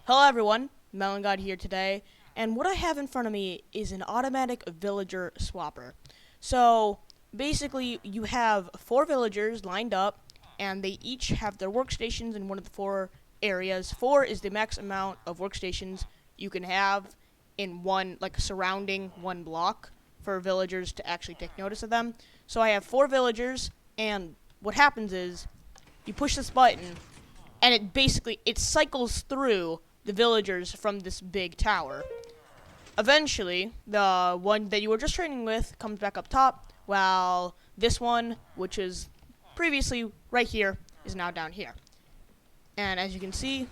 Hello everyone, Melon here today, and what I have in front of me is an automatic villager swapper. So basically you have 4 villagers lined up, and they each have their workstations in one of the 4 areas. 4 is the max amount of workstations you can have in one, like surrounding one block, for villagers to actually take notice of them. So I have 4 villagers, and what happens is you push this button and it cycles through the villagers from this big tower. Eventually, the one that you were just training with comes back up top, while this one, which is previously right here, is now down here. And as you can see,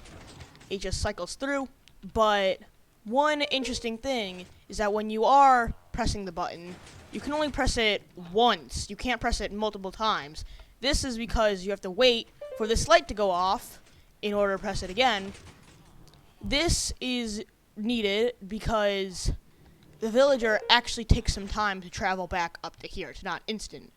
it just cycles through. But one interesting thing is that when you are pressing the button, you can only press it once. You can't press it multiple times. This is because you have to wait for this light to go off in order to press it again. This is needed because the villager actually takes some time to travel back up to here. It's not instant.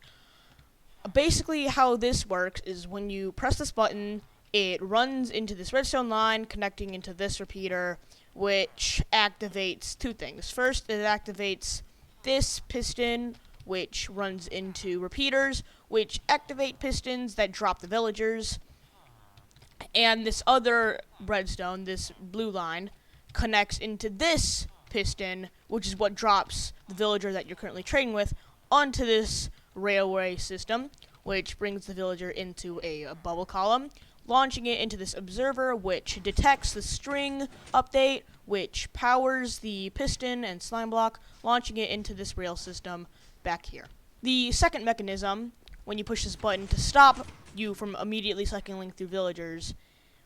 Basically how this works is when you press this button, it runs into this redstone line connecting into this repeater, which activates 2 things. First, it activates this piston, which runs into repeaters, which activate pistons that drop the villagers. And this other redstone, this blue line, connects into this piston, which is what drops the villager that you're currently trading with onto this railway system, which brings the villager into a bubble column, launching it into this observer, which detects the string update, which powers the piston and slime block, launching it into this rail system back here. The second mechanism, when you push this button to stop you from immediately cycling through villagers,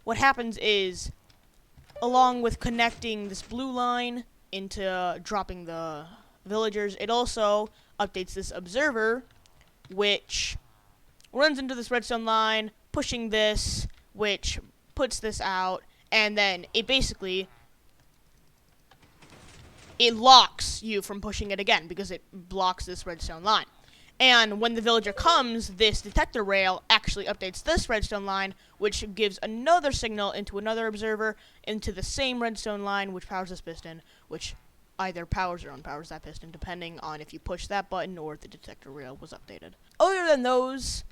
what happens is, along with connecting this blue line into dropping the villagers, it also updates this observer, which runs into this redstone line, pushing this, which puts this out, and then it locks you from pushing it again because it blocks this redstone line. And when the villager comes, this detector rail actually updates this redstone line, which gives another signal into another observer, into the same redstone line, which powers this piston, which either powers or unpowers that piston, depending on if you push that button or if the detector rail was updated. Other than those,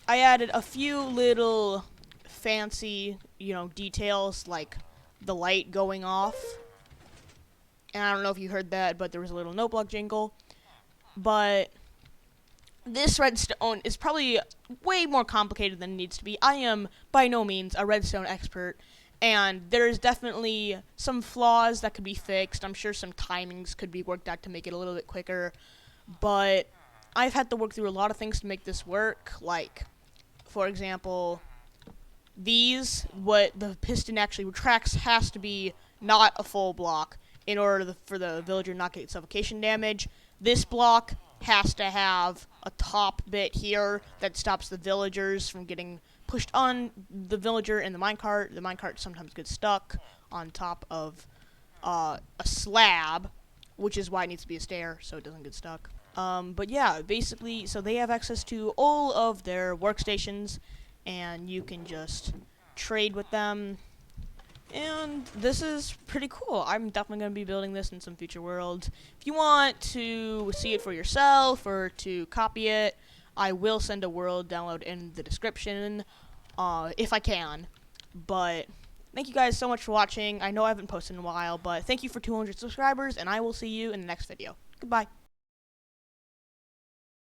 I added a few little fancy, details, like the light going off. And I don't know if you heard that, but there was a little note block jingle. But this redstone is probably way more complicated than it needs to be. I am by no means a redstone expert, and there's definitely some flaws that could be fixed. I'm sure some timings could be worked out to make it a little bit quicker, but I've had to work through a lot of things to make this work, like, for example, what the piston actually retracts has to be not a full block in order for the villager not to get suffocation damage. This block has to have a top bit here that stops the villagers from getting pushed on the villager in the minecart. The minecart sometimes gets stuck on top of a slab, which is why it needs to be a stair so it doesn't get stuck. But yeah, basically, so they have access to all of their workstations, and you can just trade with them. And this is pretty cool. I'm definitely going to be building this in some future worlds. If you want to see it for yourself or to copy it, I will send a world download in the description, if I can. But thank you guys so much for watching. I know I haven't posted in a while, but thank you for 200 subscribers, and I will see you in the next video. Goodbye.